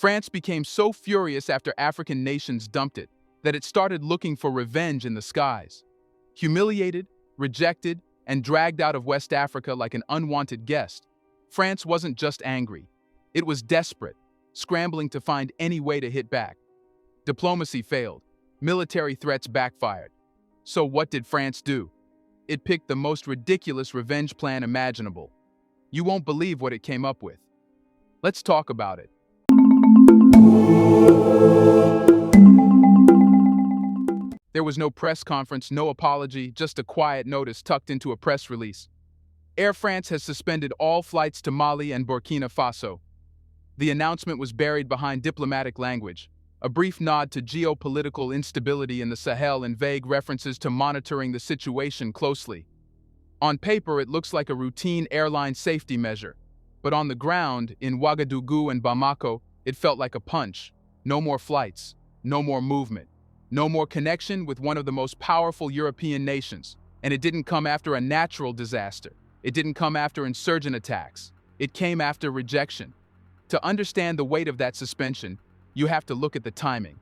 France became so furious after African nations dumped it that it started looking for revenge in the skies. Humiliated, rejected, and dragged out of West Africa like an unwanted guest, France wasn't just angry. It was desperate, scrambling to find any way to hit back. Diplomacy failed. Military threats backfired. So what did France do? It picked the most ridiculous revenge plan imaginable. You won't believe what it came up with. Let's talk about it. There was no press conference, no apology, just a quiet notice tucked into a press release. Air France has suspended all flights to Mali and Burkina Faso. The announcement was buried behind diplomatic language, a brief nod to geopolitical instability in the Sahel and vague references to monitoring the situation closely. On paper, it looks like a routine airline safety measure, but on the ground, in Ouagadougou and Bamako, it felt like a punch. No more flights, no more movement, no more connection with one of the most powerful European nations. And it didn't come after a natural disaster. It didn't come after insurgent attacks. It came after rejection. To understand the weight of that suspension, you have to look at the timing.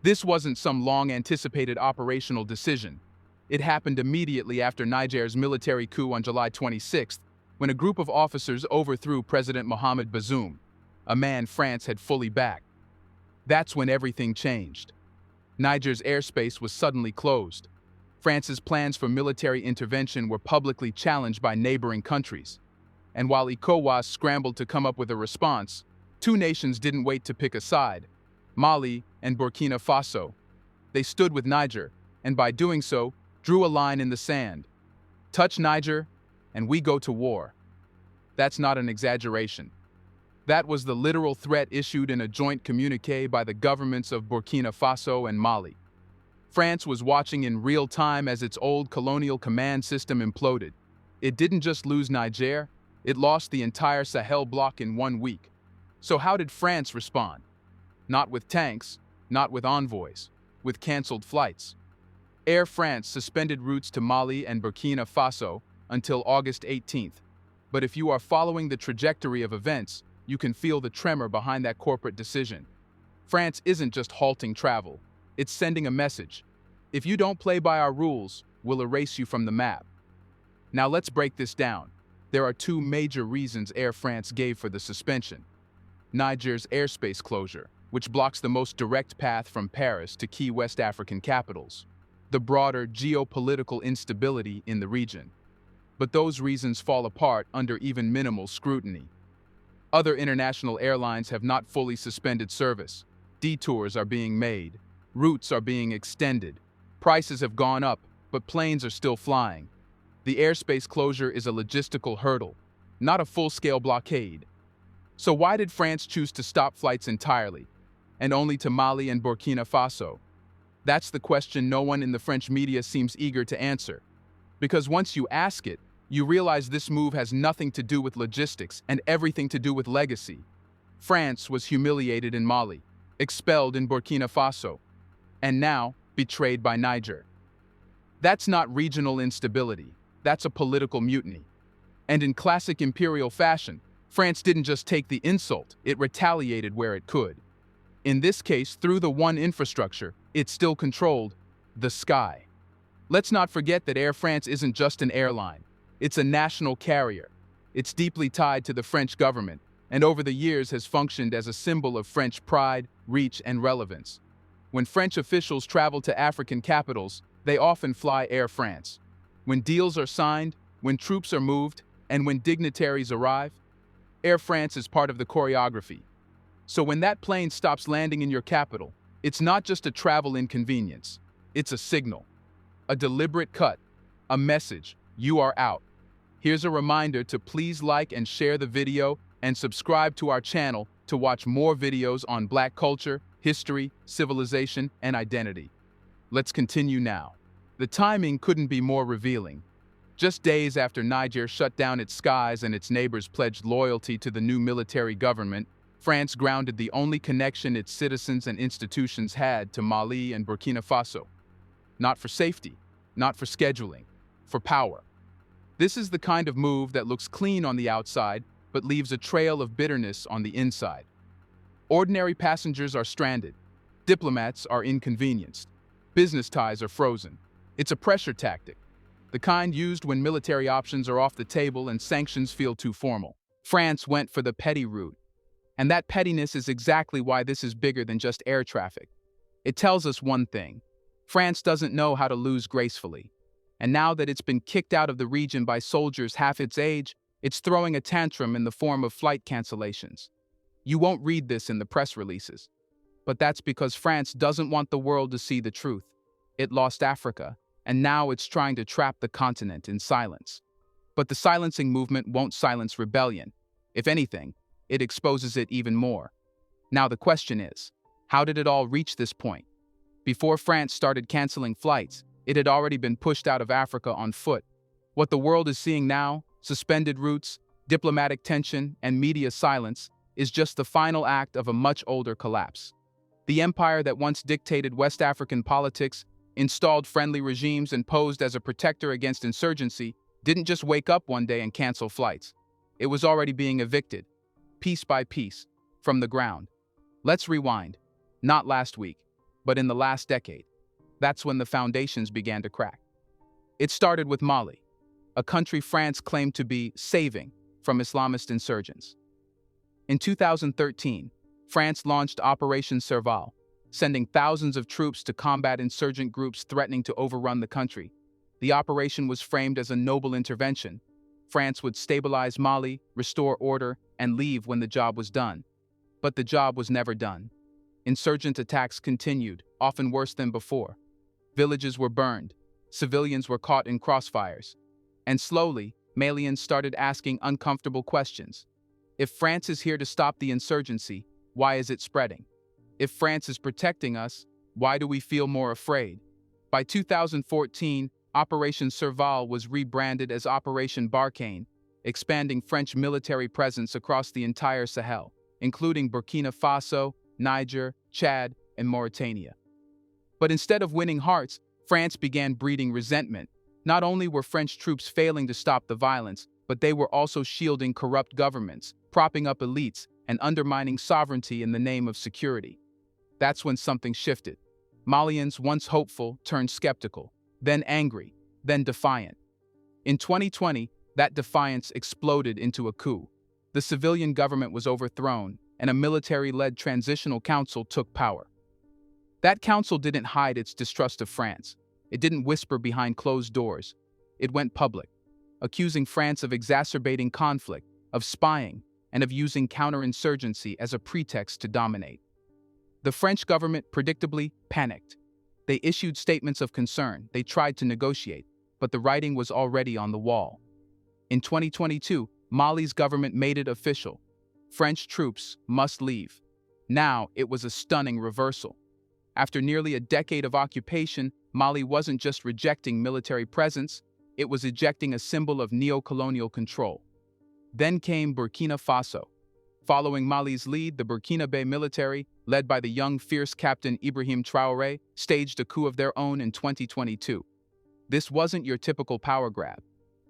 This wasn't some long-anticipated operational decision. It happened immediately after Niger's military coup on July 26th, when a group of officers overthrew President Mohamed Bazoum, a man France had fully backed. That's when everything changed. Niger's airspace was suddenly closed. France's plans for military intervention were publicly challenged by neighboring countries. And while ECOWAS scrambled to come up with a response, two nations didn't wait to pick a side: Mali and Burkina Faso. They stood with Niger, and by doing so, drew a line in the sand. Touch Niger, and we go to war. That's not an exaggeration. That was the literal threat issued in a joint communiqué by the governments of Burkina Faso and Mali. France was watching in real time as its old colonial command system imploded. It didn't just lose Niger, it lost the entire Sahel bloc in 1 week. So how did France respond? Not with tanks, not with envoys, with canceled flights. Air France suspended routes to Mali and Burkina Faso until August 18th. But if you are following the trajectory of events, you can feel the tremor behind that corporate decision. France isn't just halting travel, it's sending a message. If you don't play by our rules, we'll erase you from the map. Now let's break this down. There are two major reasons Air France gave for the suspension. Niger's airspace closure, which blocks the most direct path from Paris to key West African capitals. The broader geopolitical instability in the region. But those reasons fall apart under even minimal scrutiny. Other international airlines have not fully suspended service. Detours are being made. Routes are being extended. Prices have gone up, but planes are still flying. The airspace closure is a logistical hurdle, not a full-scale blockade. So why did France choose to stop flights entirely, and only to Mali and Burkina Faso? That's the question no one in the French media seems eager to answer. Because once you ask it, you realize this move has nothing to do with logistics and everything to do with legacy. France was humiliated in Mali, expelled in Burkina Faso, and now betrayed by Niger. That's not regional instability, that's a political mutiny. And in classic imperial fashion, France didn't just take the insult, it retaliated where it could. In this case, through the one infrastructure, it still controlled the sky. Let's not forget that Air France isn't just an airline. It's a national carrier. It's deeply tied to the French government, and over the years has functioned as a symbol of French pride, reach, and relevance. When French officials travel to African capitals, they often fly Air France. When deals are signed, when troops are moved, and when dignitaries arrive, Air France is part of the choreography. So when that plane stops landing in your capital, it's not just a travel inconvenience. It's a signal, a deliberate cut, a message: you are out. Here's a reminder to please like and share the video and subscribe to our channel to watch more videos on Black culture, history, civilization, and identity. Let's continue now. The timing couldn't be more revealing. Just days after Niger shut down its skies and its neighbors pledged loyalty to the new military government, France grounded the only connection its citizens and institutions had to Mali and Burkina Faso. Not for safety, not for scheduling, for power. This is the kind of move that looks clean on the outside, but leaves a trail of bitterness on the inside. Ordinary passengers are stranded. Diplomats are inconvenienced. Business ties are frozen. It's a pressure tactic, the kind used when military options are off the table and sanctions feel too formal. France went for the petty route. And that pettiness is exactly why this is bigger than just air traffic. It tells us one thing. France doesn't know how to lose gracefully. And now that it's been kicked out of the region by soldiers half its age, it's throwing a tantrum in the form of flight cancellations. You won't read this in the press releases. But that's because France doesn't want the world to see the truth. It lost Africa, and now it's trying to trap the continent in silence. But the silencing movement won't silence rebellion. If anything, it exposes it even more. Now the question is, how did it all reach this point? Before France started canceling flights, it had already been pushed out of Africa on foot. What the world is seeing now, suspended routes, diplomatic tension, and media silence, is just the final act of a much older collapse. The empire that once dictated West African politics, installed friendly regimes, and posed as a protector against insurgency, didn't just wake up one day and cancel flights. It was already being evicted, piece by piece, from the ground. Let's rewind. Not last week, but in the last decade. That's when the foundations began to crack. It started with Mali, a country France claimed to be saving from Islamist insurgents. In 2013, France launched Operation Serval, sending thousands of troops to combat insurgent groups threatening to overrun the country. The operation was framed as a noble intervention. France would stabilize Mali, restore order, and leave when the job was done. But the job was never done. Insurgent attacks continued, often worse than before. Villages were burned, civilians were caught in crossfires, and slowly, Malians started asking uncomfortable questions. If France is here to stop the insurgency, why is it spreading? If France is protecting us, why do we feel more afraid? By 2014, Operation Serval was rebranded as Operation Barkhane, expanding French military presence across the entire Sahel, including Burkina Faso, Niger, Chad, and Mauritania. But instead of winning hearts, France began breeding resentment. Not only were French troops failing to stop the violence, but they were also shielding corrupt governments, propping up elites, and undermining sovereignty in the name of security. That's when something shifted. Malians, once hopeful, turned skeptical, then angry, then defiant. In 2020, that defiance exploded into a coup. The civilian government was overthrown, and a military-led transitional council took power. That council didn't hide its distrust of France. It didn't whisper behind closed doors. It went public, accusing France of exacerbating conflict, of spying, and of using counterinsurgency as a pretext to dominate. The French government predictably panicked. They issued statements of concern, they tried to negotiate, but the writing was already on the wall. In 2022, Mali's government made it official. French troops must leave. Now it was a stunning reversal. After nearly a decade of occupation, Mali wasn't just rejecting military presence, it was ejecting a symbol of neo-colonial control. Then came Burkina Faso. Following Mali's lead, the Burkinabe military, led by the young, fierce Captain Ibrahim Traoré, staged a coup of their own in 2022. This wasn't your typical power grab.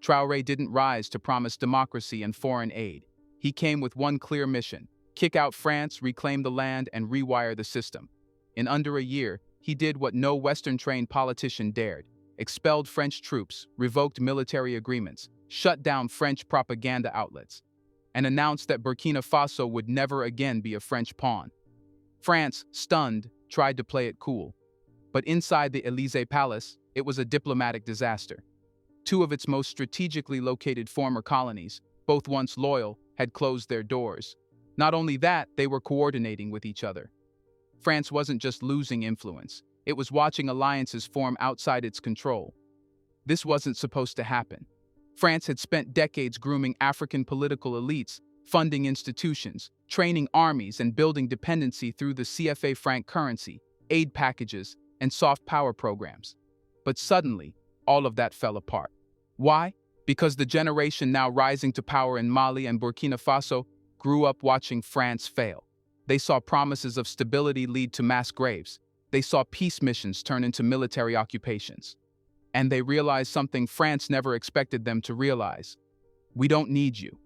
Traoré didn't rise to promise democracy and foreign aid. He came with one clear mission: kick out France, reclaim the land, and rewire the system. In under a year, he did what no Western-trained politician dared: expelled French troops, revoked military agreements, shut down French propaganda outlets, and announced that Burkina Faso would never again be a French pawn. France, stunned, tried to play it cool. But inside the Élysée Palace, it was a diplomatic disaster. Two of its most strategically located former colonies, both once loyal, had closed their doors. Not only that, they were coordinating with each other. France wasn't just losing influence, it was watching alliances form outside its control. This wasn't supposed to happen. France had spent decades grooming African political elites, funding institutions, training armies, and building dependency through the CFA franc currency, aid packages, and soft power programs. But suddenly, all of that fell apart. Why? Because the generation now rising to power in Mali and Burkina Faso grew up watching France fail. They saw promises of stability lead to mass graves. They saw peace missions turn into military occupations. And they realized something France never expected them to realize: we don't need you.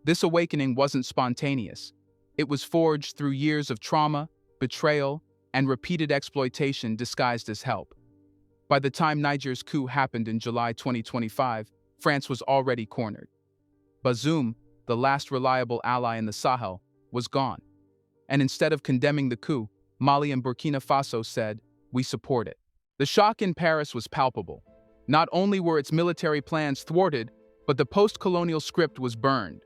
This awakening wasn't spontaneous. It was forged through years of trauma, betrayal, and repeated exploitation disguised as help. By the time Niger's coup happened in July 2025, France was already cornered. Bazoum, the last reliable ally in the Sahel, was gone. And instead of condemning the coup, Mali and Burkina Faso said, "We support it." The shock in Paris was palpable. Not only were its military plans thwarted, but the post-colonial script was burned.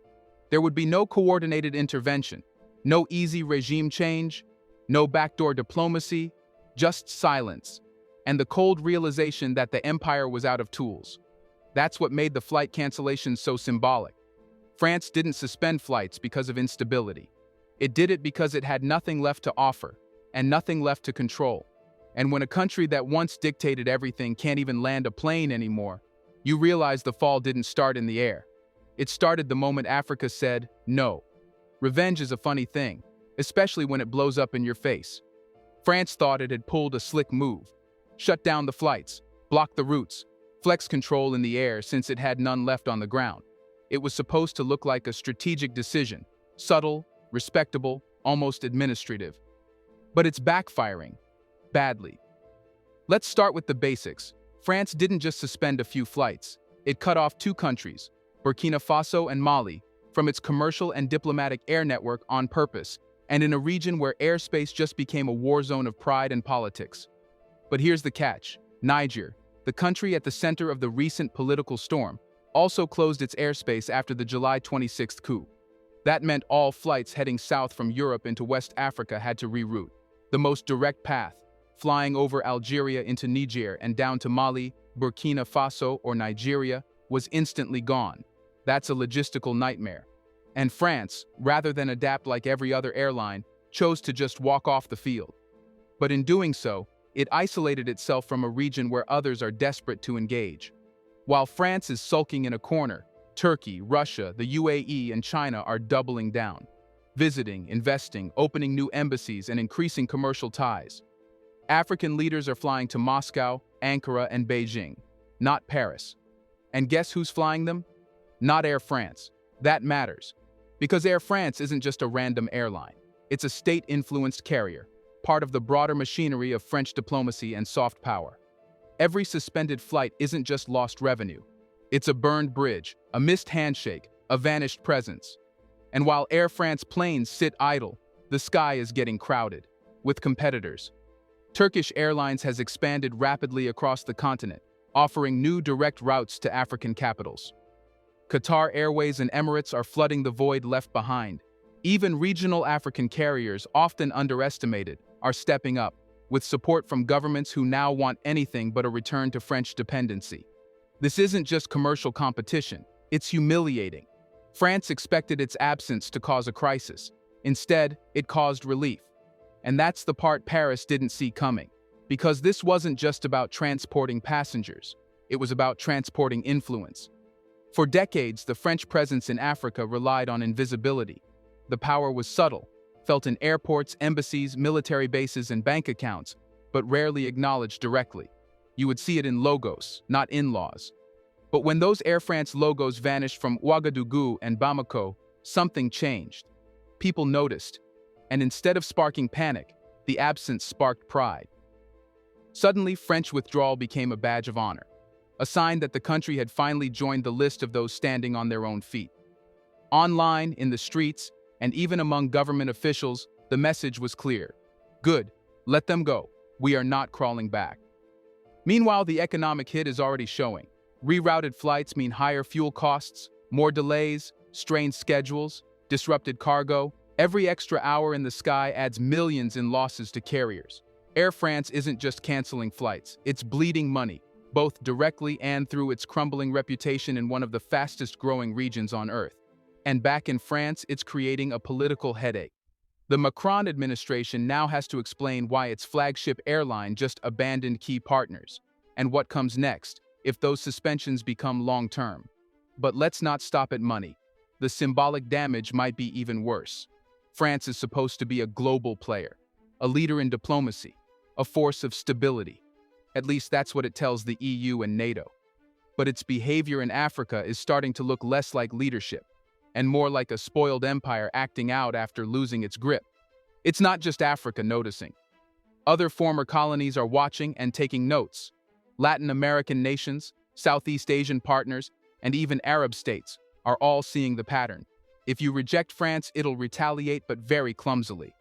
There would be no coordinated intervention, no easy regime change, no backdoor diplomacy, just silence, and the cold realization that the empire was out of tools. That's what made the flight cancellations so symbolic. France didn't suspend flights because of instability. It did it because it had nothing left to offer, and nothing left to control. And when a country that once dictated everything can't even land a plane anymore, you realize the fall didn't start in the air. It started the moment Africa said, no. Revenge is a funny thing, especially when it blows up in your face. France thought it had pulled a slick move. Shut down the flights, block the routes, flex control in the air since it had none left on the ground. It was supposed to look like a strategic decision, subtle, respectable, almost administrative. But it's backfiring. Badly. Let's start with the basics. France didn't just suspend a few flights. It cut off two countries, Burkina Faso and Mali, from its commercial and diplomatic air network on purpose, and in a region where airspace just became a war zone of pride and politics. But here's the catch. Niger, the country at the center of the recent political storm, also closed its airspace after the July 26th coup. That meant all flights heading south from Europe into West Africa had to reroute. The most direct path, flying over Algeria into Niger and down to Mali, Burkina Faso, or Nigeria, was instantly gone. That's a logistical nightmare. And France, rather than adapt like every other airline, chose to just walk off the field. But in doing so, it isolated itself from a region where others are desperate to engage. While France is sulking in a corner, Turkey, Russia, the UAE, and China are doubling down, visiting, investing, opening new embassies, and increasing commercial ties. African leaders are flying to Moscow, Ankara, and Beijing, not Paris. And guess who's flying them? Not Air France. That matters, because Air France isn't just a random airline. It's a state-influenced carrier, part of the broader machinery of French diplomacy and soft power. Every suspended flight isn't just lost revenue. It's a burned bridge, a missed handshake, a vanished presence. And while Air France planes sit idle, the sky is getting crowded, with competitors. Turkish Airlines has expanded rapidly across the continent, offering new direct routes to African capitals. Qatar Airways and Emirates are flooding the void left behind. Even regional African carriers, often underestimated, are stepping up, with support from governments who now want anything but a return to French dependency. This isn't just commercial competition, it's humiliating. France expected its absence to cause a crisis. Instead, it caused relief. And that's the part Paris didn't see coming. Because this wasn't just about transporting passengers, it was about transporting influence. For decades, the French presence in Africa relied on invisibility. The power was subtle, felt in airports, embassies, military bases, and bank accounts, but rarely acknowledged directly. You would see it in logos, not in laws. But when those Air France logos vanished from Ouagadougou and Bamako, something changed. People noticed, and instead of sparking panic, the absence sparked pride. Suddenly, French withdrawal became a badge of honor, a sign that the country had finally joined the list of those standing on their own feet. Online, in the streets, and even among government officials, the message was clear. Good, let them go. We are not crawling back. Meanwhile, the economic hit is already showing. Rerouted flights mean higher fuel costs, more delays, strained schedules, disrupted cargo. Every extra hour in the sky adds millions in losses to carriers. Air France isn't just canceling flights, it's bleeding money, both directly and through its crumbling reputation in one of the fastest-growing regions on Earth. And back in France, it's creating a political headache. The Macron administration now has to explain why its flagship airline just abandoned key partners, and what comes next if those suspensions become long-term. But let's not stop at money. The symbolic damage might be even worse. France is supposed to be a global player, a leader in diplomacy, a force of stability. At least that's what it tells the EU and NATO. But its behavior in Africa is starting to look less like leadership, and more like a spoiled empire acting out after losing its grip. It's not just Africa noticing. Other former colonies are watching and taking notes. Latin American nations, Southeast Asian partners, and even Arab states are all seeing the pattern. If you reject France, it'll retaliate, but very clumsily.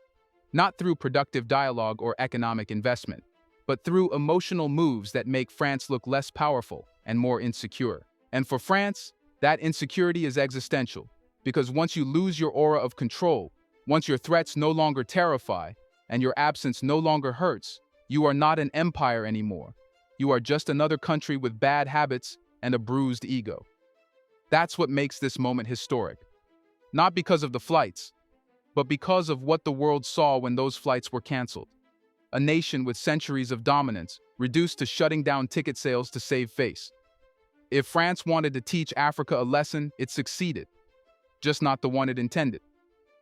Not through productive dialogue or economic investment, but through emotional moves that make France look less powerful and more insecure. And for France, that insecurity is existential, because once you lose your aura of control, once your threats no longer terrify, and your absence no longer hurts, you are not an empire anymore. You are just another country with bad habits and a bruised ego. That's what makes this moment historic. Not because of the flights, but because of what the world saw when those flights were canceled. A nation with centuries of dominance, reduced to shutting down ticket sales to save face. If France wanted to teach Africa a lesson, it succeeded. Just not the one it intended.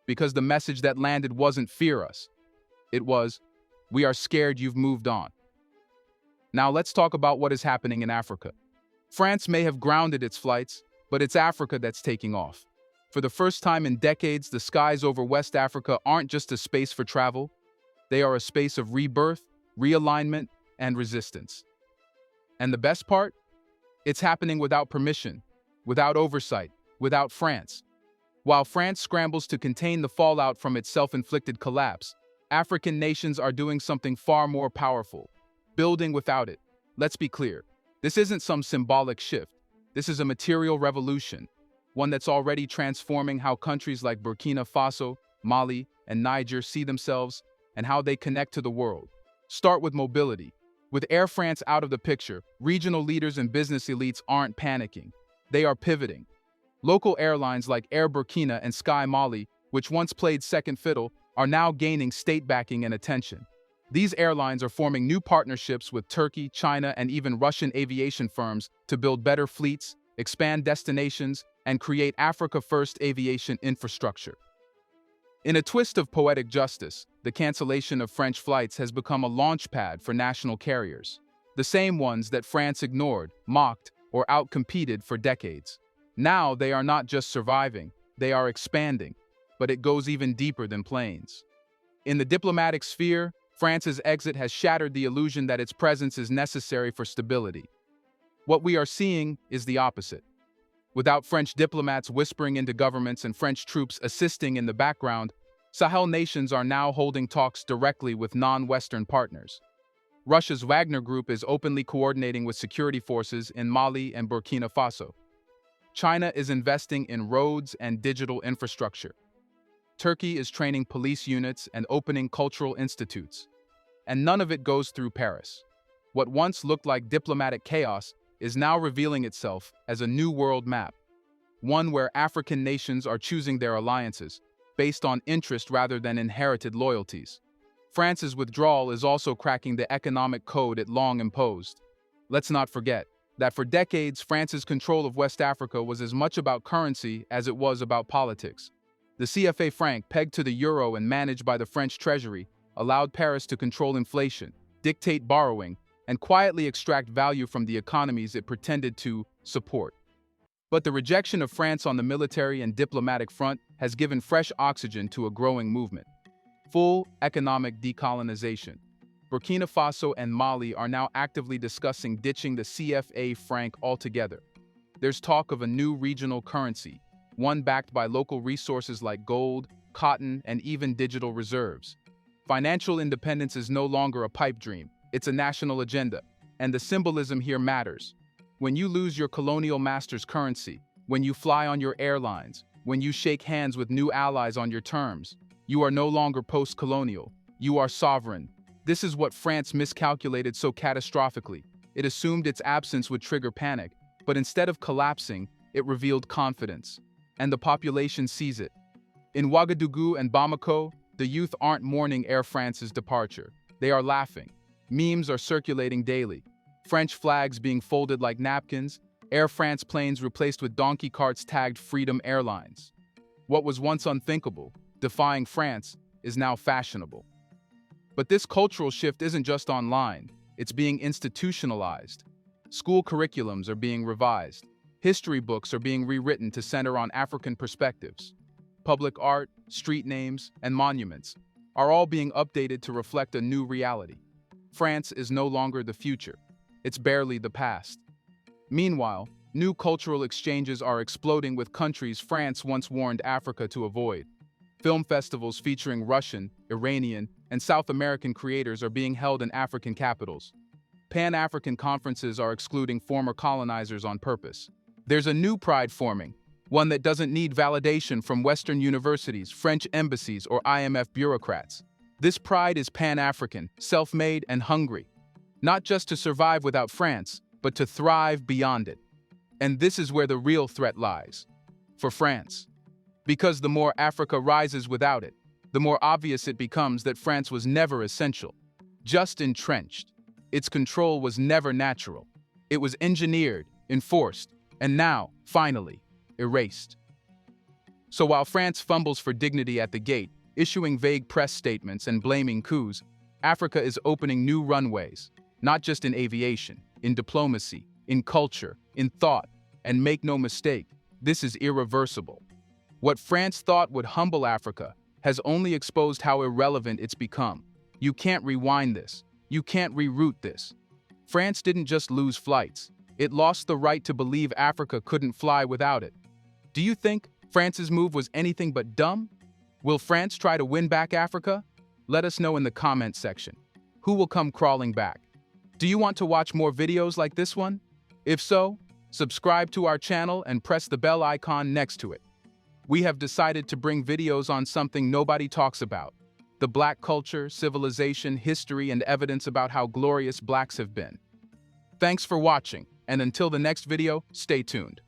Because the message that landed wasn't "fear us." It was, "We are scared you've moved on." Now let's talk about what is happening in Africa. France may have grounded its flights, but it's Africa that's taking off. For the first time in decades, the skies over West Africa aren't just a space for travel. They are a space of rebirth, realignment, and resistance. And the best part? It's happening without permission, without oversight, without France. While France scrambles to contain the fallout from its self-inflicted collapse, African nations are doing something far more powerful, building without it. Let's be clear, this isn't some symbolic shift. This is a material revolution, one that's already transforming how countries like Burkina Faso, Mali, and Niger see themselves and how they connect to the world. Start with mobility. With Air France out of the picture, regional leaders and business elites aren't panicking. They are pivoting. Local airlines like Air Burkina and Sky Mali, which once played second fiddle, are now gaining state backing and attention. These airlines are forming new partnerships with Turkey, China, and even Russian aviation firms to build better fleets, expand destinations, and create Africa-first aviation infrastructure. In a twist of poetic justice, the cancellation of French flights has become a launchpad for national carriers, the same ones that France ignored, mocked, or outcompeted for decades. Now they are not just surviving, they are expanding, but it goes even deeper than planes. In the diplomatic sphere, France's exit has shattered the illusion that its presence is necessary for stability. What we are seeing is the opposite. Without French diplomats whispering into governments and French troops assisting in the background, Sahel nations are now holding talks directly with non-Western partners. Russia's Wagner Group is openly coordinating with security forces in Mali and Burkina Faso. China is investing in roads and digital infrastructure. Turkey is training police units and opening cultural institutes. And none of it goes through Paris. What once looked like diplomatic chaos is now revealing itself as a new world map, one where African nations are choosing their alliances based on interest rather than inherited loyalties. France's withdrawal is also cracking the economic code it long imposed. Let's not forget that for decades, France's control of West Africa was as much about currency as it was about politics. The CFA franc, pegged to the euro and managed by the French treasury, allowed Paris to control inflation, dictate borrowing, and quietly extract value from the economies it pretended to support. But the rejection of France on the military and diplomatic front has given fresh oxygen to a growing movement. Full economic decolonization. Burkina Faso and Mali are now actively discussing ditching the CFA franc altogether. There's talk of a new regional currency, one backed by local resources like gold, cotton, and even digital reserves. Financial independence is no longer a pipe dream, it's a national agenda, and the symbolism here matters. When you lose your colonial master's currency, when you fly on your airlines, when you shake hands with new allies on your terms, you are no longer post-colonial, you are sovereign. This is what France miscalculated so catastrophically. It assumed its absence would trigger panic, but instead of collapsing, it revealed confidence. And the population sees it. In Ouagadougou and Bamako, the youth aren't mourning Air France's departure. They are laughing. Memes are circulating daily. French flags being folded like napkins, Air France planes replaced with donkey carts tagged Freedom Airlines. What was once unthinkable, defying France, is now fashionable. But this cultural shift isn't just online, it's being institutionalized. School curriculums are being revised. History books are being rewritten to center on African perspectives. Public art, street names, and monuments are all being updated to reflect a new reality. France is no longer the future. It's barely the past. Meanwhile, new cultural exchanges are exploding with countries France once warned Africa to avoid. Film festivals featuring Russian, Iranian, and South American creators are being held in African capitals. Pan-African conferences are excluding former colonizers on purpose. There's a new pride forming, one that doesn't need validation from Western universities, French embassies, or IMF bureaucrats. This pride is Pan-African, self-made, and hungry, not just to survive without France, but to thrive beyond it. And this is where the real threat lies. For France. Because the more Africa rises without it, the more obvious it becomes that France was never essential, just entrenched. Its control was never natural. It was engineered, enforced, and now, finally, erased. So while France fumbles for dignity at the gate, issuing vague press statements and blaming coups, Africa is opening new runways, not just in aviation, in diplomacy, in culture, in thought, and make no mistake, this is irreversible. What France thought would humble Africa has only exposed how irrelevant it's become. You can't rewind this. You can't reroute this. France didn't just lose flights. It lost the right to believe Africa couldn't fly without it. Do you think France's move was anything but dumb? Will France try to win back Africa? Let us know in the comments section. Who will come crawling back? Do you want to watch more videos like this one? If so, subscribe to our channel and press the bell icon next to it. We have decided to bring videos on something nobody talks about: the Black culture, civilization, history, and evidence about how glorious Blacks have been. Thanks for watching, and until the next video, stay tuned.